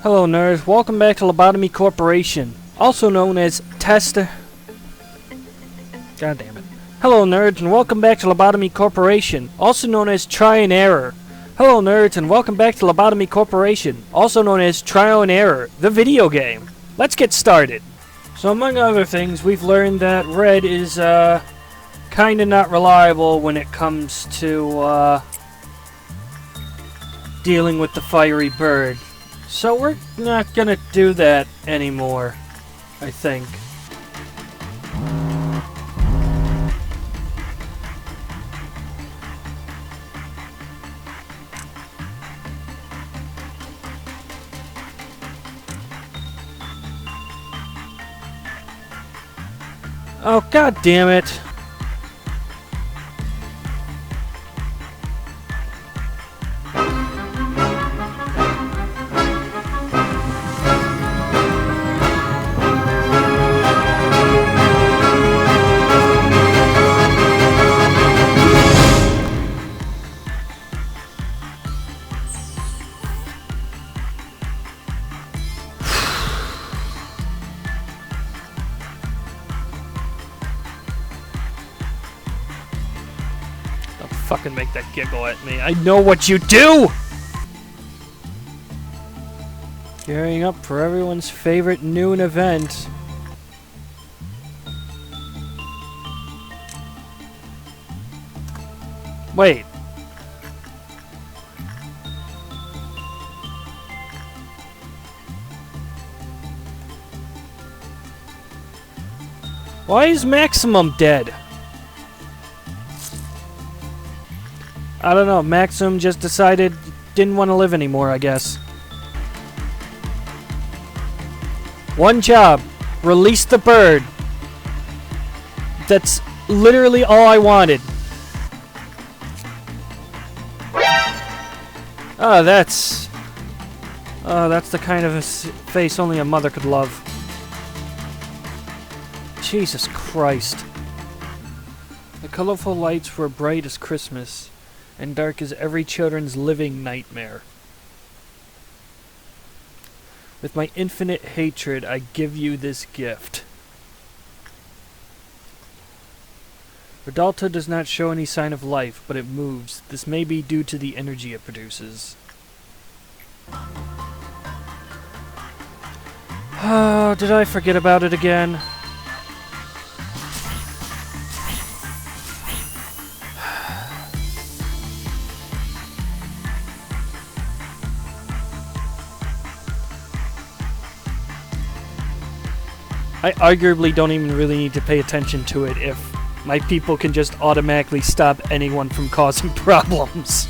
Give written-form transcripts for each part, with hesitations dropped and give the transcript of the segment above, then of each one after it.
Hello nerds, welcome back to Lobotomy Corporation, also known as God damn it. Hello nerds and welcome back to Lobotomy Corporation, also known as Try and Error. Hello nerds and welcome back to Lobotomy Corporation, also known as Trial and Error, the video game. Let's get started. So among other things, we've learned that Red is kinda not reliable when it comes to dealing with the fiery bird. So we're not gonna do that anymore, I think. Oh, god damn it. Fucking make that giggle at me. I know what you do! Gearing up for everyone's favorite noon event. Wait. Why is Maximum dead? I don't know, Maxim just decided didn't want to live anymore, I guess. One job. Release the bird. That's literally all I wanted. Oh, that's the kind of a face only a mother could love. Jesus Christ. The colorful lights were bright as Christmas, and dark as every children's living nightmare. With my infinite hatred, I give you this gift. Rialto does not show any sign of life, but it moves. This may be due to the energy it produces. Oh, did I forget about it again? I arguably don't even really need to pay attention to it if my people can just automatically stop anyone from causing problems.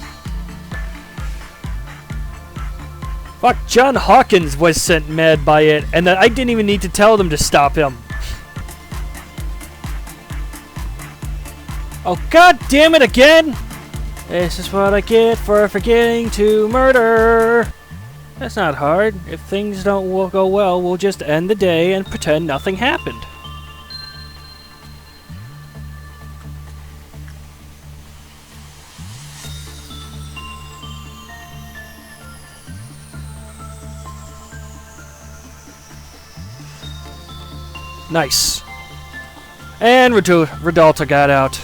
Fuck, John Hawkins was sent mad by it, and I didn't even need to tell them to stop him. Oh, god damn it again! This is what I get for forgetting to murder. That's not hard. If things don't go well, we'll just end the day and pretend nothing happened. Nice. And Rialto got out.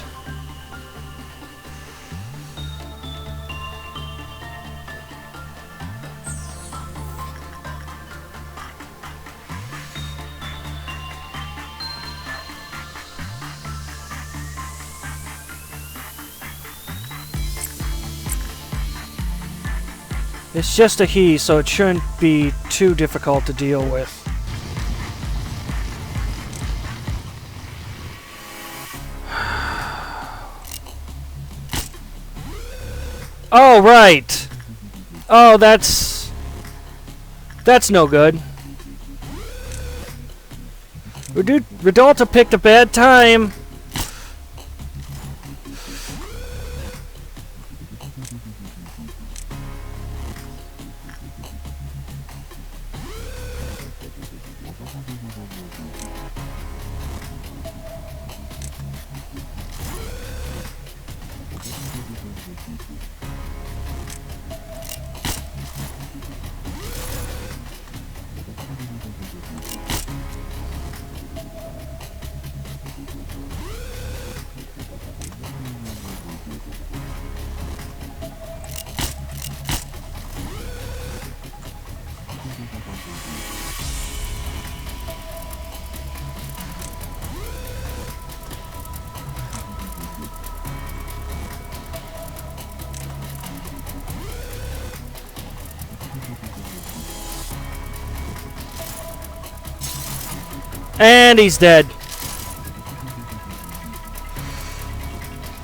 It's just a he, so it shouldn't be too difficult to deal with. Oh, right! Oh, that's no good. Rialto picked a bad time. And he's dead.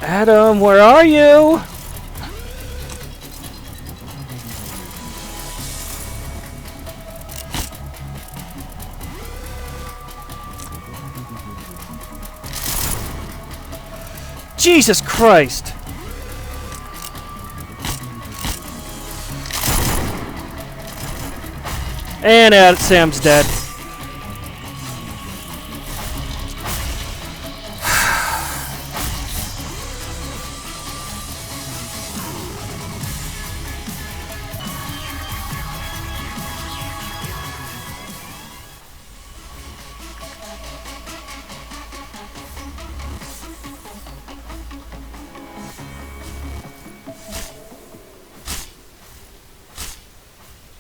Adam, where are you? Jesus Christ! And Sam's dead.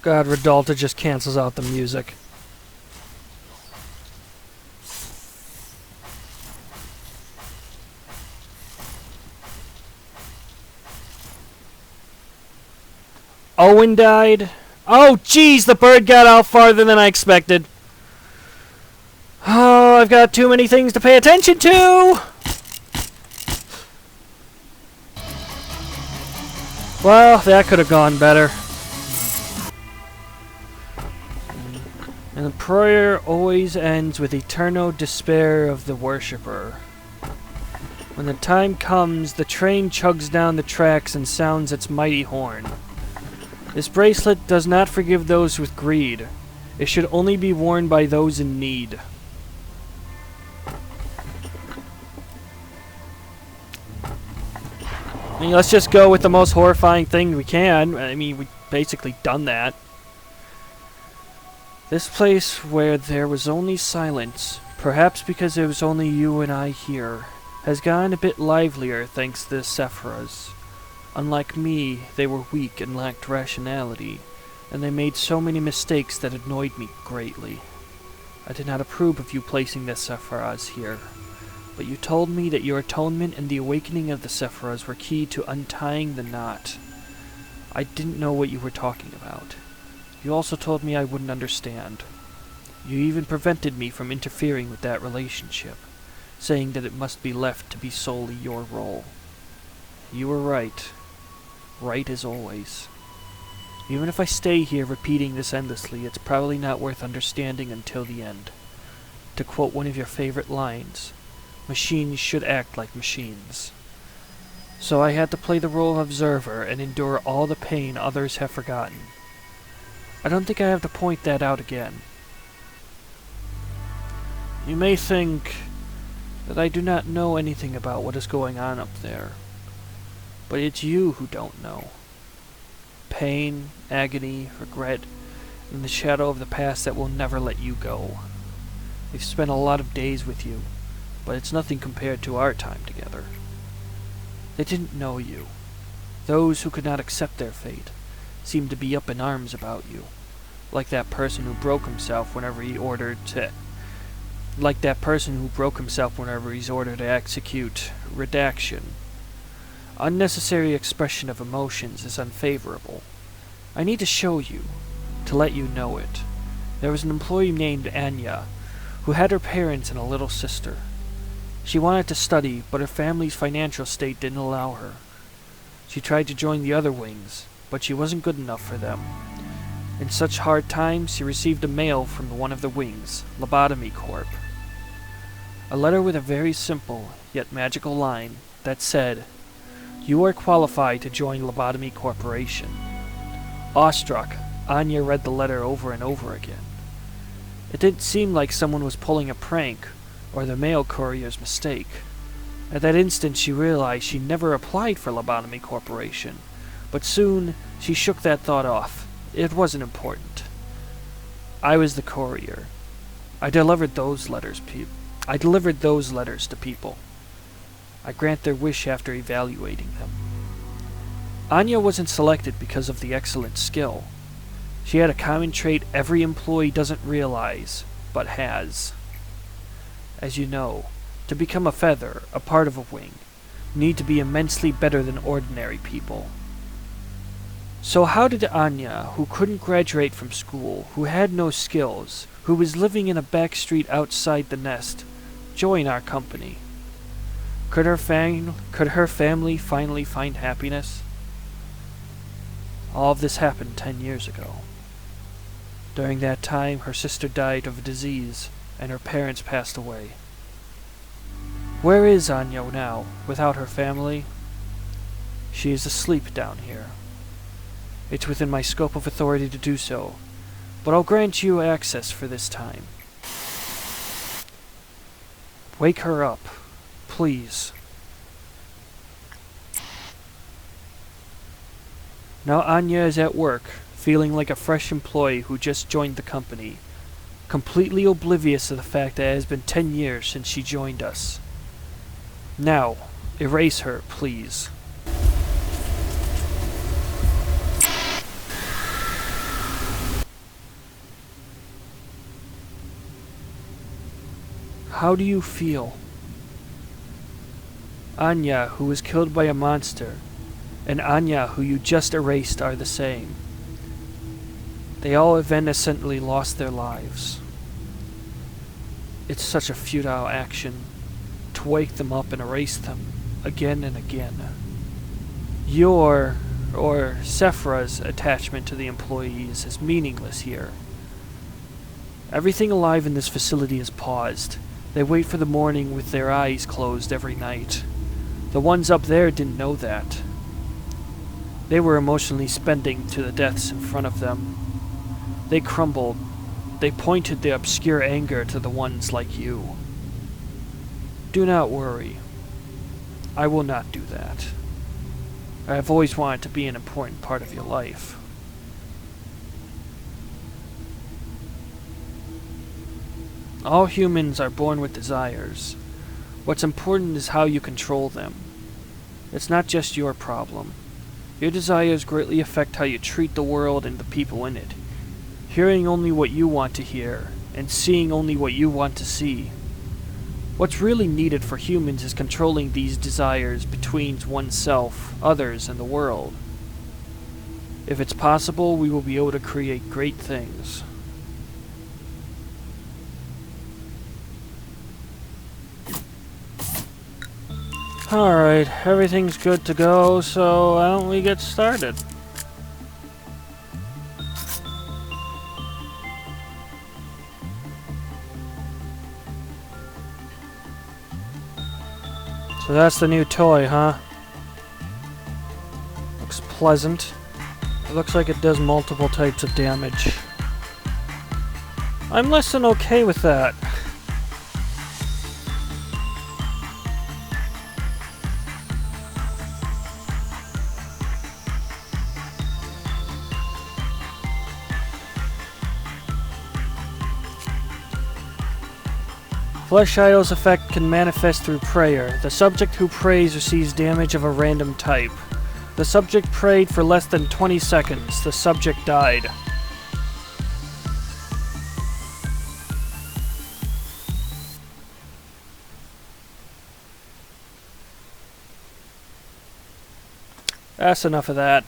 God, Redalta just cancels out the music. Owen died. Oh, jeez, the bird got out farther than I expected. Oh, I've got too many things to pay attention to. Well, that could have gone better. And the prayer always ends with eternal despair of the worshipper. When the time comes, the train chugs down the tracks and sounds its mighty horn. This bracelet does not forgive those with greed. It should only be worn by those in need. I mean, let's just go with the most horrifying thing we can. I mean, we've basically done that. This place where there was only silence, perhaps because there was only you and I here, has gotten a bit livelier thanks to the Sephiras. Unlike me, they were weak and lacked rationality, and they made so many mistakes that annoyed me greatly. I did not approve of you placing the Sephiras here, but you told me that your atonement and the awakening of the Sephiras were key to untying the knot. I didn't know what you were talking about. You also told me I wouldn't understand. You even prevented me from interfering with that relationship, saying that it must be left to be solely your role. You were right. Right as always. Even if I stay here repeating this endlessly, it's probably not worth understanding until the end. To quote one of your favorite lines, machines should act like machines. So I had to play the role of observer and endure all the pain others have forgotten. I don't think I have to point that out again. You may think that I do not know anything about what is going on up there, but it's you who don't know. Pain, agony, regret, and the shadow of the past that will never let you go. We've spent a lot of days with you, but it's nothing compared to our time together. They didn't know you. Those who could not accept their fate seemed to be up in arms about you, like that person who broke himself whenever he's ordered to execute redaction. Unnecessary expression of emotions is unfavorable. I need to show you, to let you know it. There was an employee named Anya, who had her parents and a little sister. She wanted to study, but her family's financial state didn't allow her. She tried to join the other wings, but she wasn't good enough for them. In such hard times, she received a mail from one of the wings, Lobotomy Corp. A letter with a very simple, yet magical line that said, "You are qualified to join Lobotomy Corporation." Awestruck, Anya read the letter over and over again. It didn't seem like someone was pulling a prank, or the mail courier's mistake. At that instant she realized she never applied for Lobotomy Corporation, but soon she shook that thought off. It wasn't important. I was the courier. I delivered those letters to people. I grant their wish after evaluating them. Anya wasn't selected because of the excellent skill. She had a common trait every employee doesn't realize, but has. As you know, to become a feather, a part of a wing, you need to be immensely better than ordinary people. So how did Anya, who couldn't graduate from school, who had no skills, who was living in a back street outside the nest, join our company? Could her family finally find happiness? All of this happened 10 years ago. During that time, her sister died of a disease, and her parents passed away. Where is Anya now, without her family? She is asleep down here. It's within my scope of authority to do so, but I'll grant you access for this time. Wake her up, please. Now Anya is at work, feeling like a fresh employee who just joined the company, completely oblivious of the fact that it has been 10 years since she joined us. Now, erase her, please. How do you feel? Anya, who was killed by a monster, and Anya, who you just erased, are the same. They all evanescently lost their lives. It's such a futile action to wake them up and erase them again and again. Your, or Sephra's, attachment to the employees is meaningless here. Everything alive in this facility is paused. They wait for the morning with their eyes closed every night. The ones up there didn't know that. They were emotionally spending to the deaths in front of them. They crumbled. They pointed their obscure anger to the ones like you. Do not worry. I will not do that. I have always wanted to be an important part of your life. All humans are born with desires. What's important is how you control them. It's not just your problem. Your desires greatly affect how you treat the world and the people in it. Hearing only what you want to hear, and seeing only what you want to see. What's really needed for humans is controlling these desires between oneself, others, and the world. If it's possible, we will be able to create great things. Alright, everything's good to go, so why don't we get started? So that's the new toy, huh? Looks pleasant. It looks like it does multiple types of damage. I'm less than okay with that. Flesh Idol's effect can manifest through prayer. The subject who prays receives damage of a random type. The subject prayed for less than 20 seconds. The subject died. That's enough of that.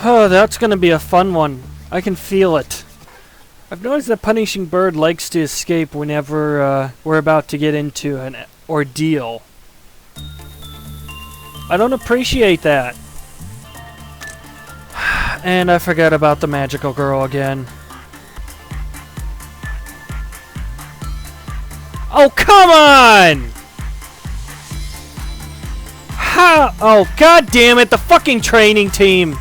Oh, that's gonna be a fun one. I can feel it. I've noticed that Punishing Bird likes to escape whenever we're about to get into an ordeal. I don't appreciate that. And I forgot about the magical girl again. Oh, come on! Ha! Oh, god damn it, the fucking training team!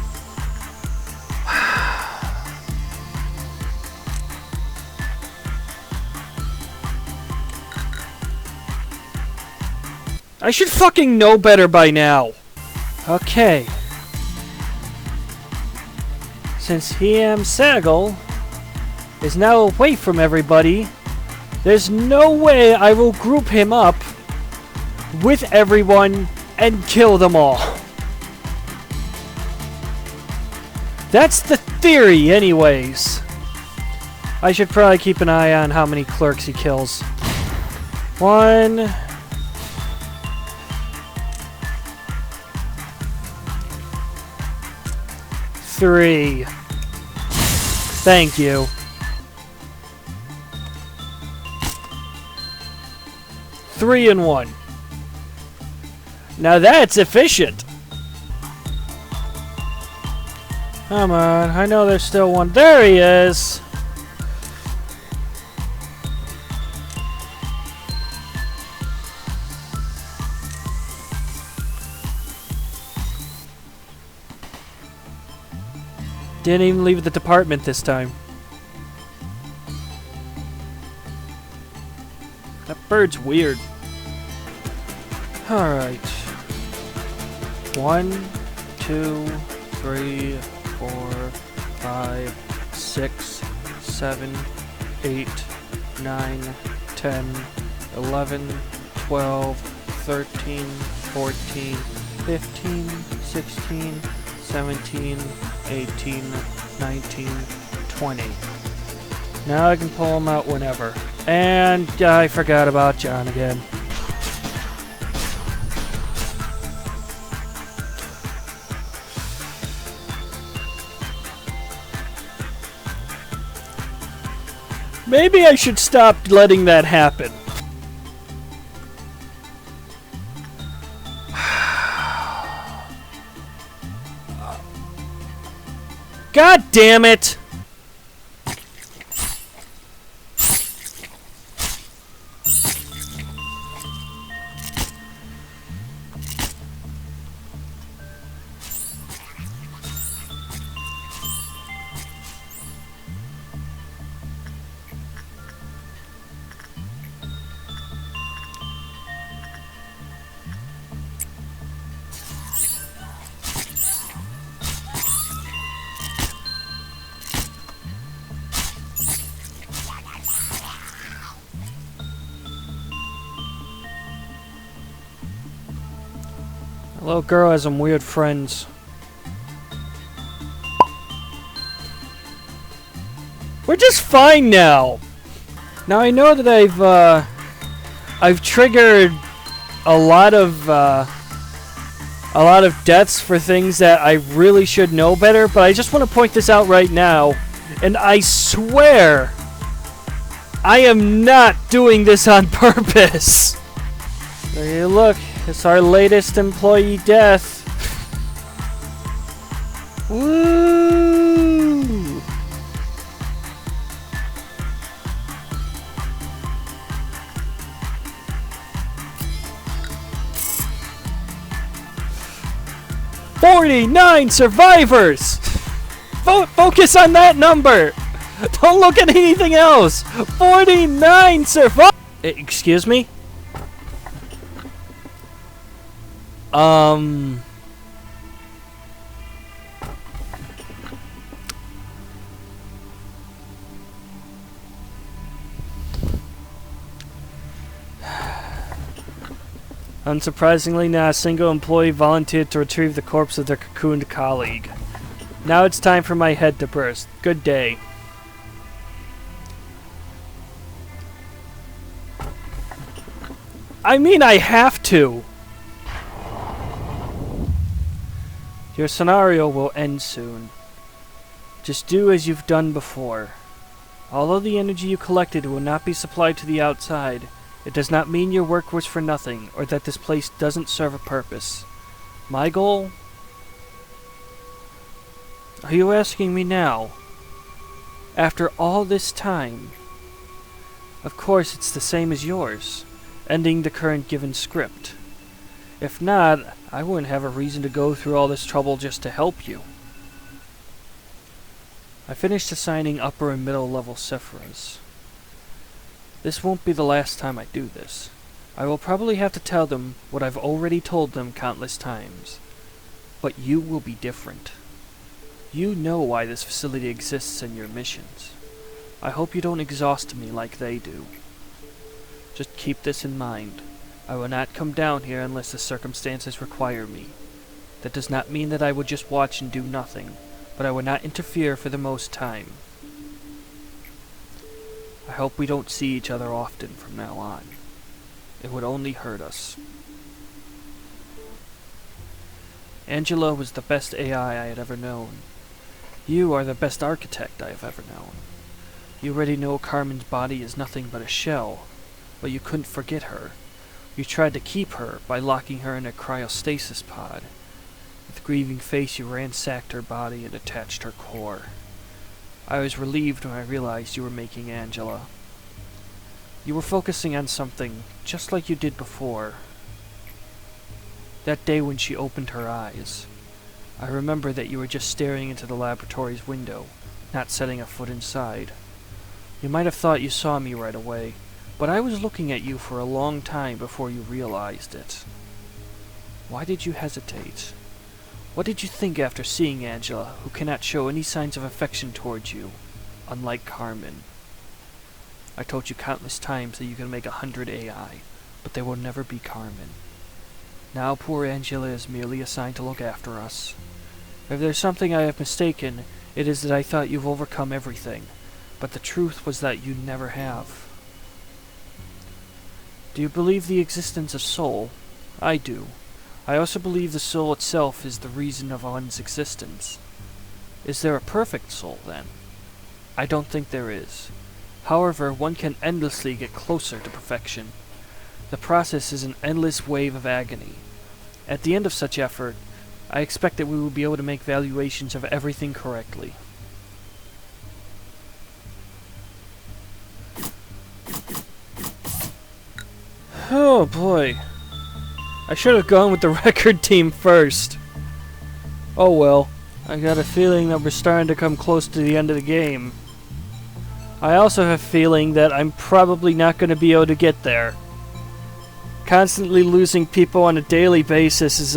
I should fucking know better by now. Okay. Since Hiam Sagal is now away from everybody, There's no way I will group him up with everyone and kill them all. That's the theory, anyways. I should probably keep an eye on how many clerks he kills. 1... 3. Thank you. 3 and 1. Now that's efficient. Come on, I know there's still one. There he is. Didn't even leave the department this time. That bird's weird. Alright. 1, 2, 3, 4, 5, 6, 7, 8, 9, 10, 11, 12, 13, 14, 15, 16, 17, 18, 19, 20. Now I can pull them out whenever. And I forgot about John again. Maybe I should stop letting that happen. God damn it! The little girl has some weird friends. We're just fine now. Now I know that I've triggered a lot of deaths for things that I really should know better, but I just want to point this out right now, and I swear I am not doing this on purpose. There you look. It's our latest employee death. Woo! "49 survivors! Focus on that number! Don't look at anything else! 49 survivors! Excuse me? Unsurprisingly, not a single employee volunteered to retrieve the corpse of their cocooned colleague. Now it's time for my head to burst. Good day. I mean, I have to! Your scenario will end soon. Just do as you've done before. Although the energy you collected will not be supplied to the outside, it does not mean your work was for nothing, or that this place doesn't serve a purpose. My goal? Are you asking me now? After all this time? Of course it's the same as yours, ending the current given script. If not, I wouldn't have a reason to go through all this trouble just to help you. I finished assigning upper and middle level Sephiras. This won't be the last time I do this. I will probably have to tell them what I've already told them countless times. But you will be different. You know why this facility exists and your missions. I hope you don't exhaust me like they do. Just keep this in mind. I will not come down here unless the circumstances require me. That does not mean that I would just watch and do nothing, but I will not interfere for the most time. I hope we don't see each other often from now on. It would only hurt us. Angela was the best AI I had ever known. You are the best architect I have ever known. You already know Carmen's body is nothing but a shell, but you couldn't forget her. You tried to keep her by locking her in a cryostasis pod. With grieving face you ransacked her body and attached her core. I was relieved when I realized you were making Angela. You were focusing on something, just like you did before. That day when she opened her eyes. I remember that you were just staring into the laboratory's window, not setting a foot inside. You might have thought you saw me right away, but I was looking at you for a long time before you realized it. Why did you hesitate? What did you think after seeing Angela, who cannot show any signs of affection towards you, unlike Carmen? I told you countless times that you can make 100 AI, but they will never be Carmen. Now poor Angela is merely assigned to look after us. If there's something I have mistaken, it is that I thought you've overcome everything, but the truth was that you never have. Do you believe the existence of soul? I do. I also believe the soul itself is the reason of one's existence. Is there a perfect soul, then? I don't think there is. However, one can endlessly get closer to perfection. The process is an endless wave of agony. At the end of such effort, I expect that we will be able to make valuations of everything correctly. Oh boy. I should have gone with the record team first. Oh well. I got a feeling that we're starting to come close to the end of the game. I also have a feeling that I'm probably not going to be able to get there. Constantly losing people on a daily basis is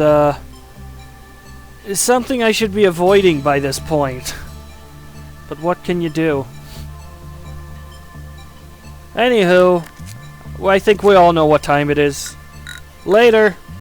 something I should be avoiding by this point. But what can you do? Anywho, well, I think we all know what time it is. Later!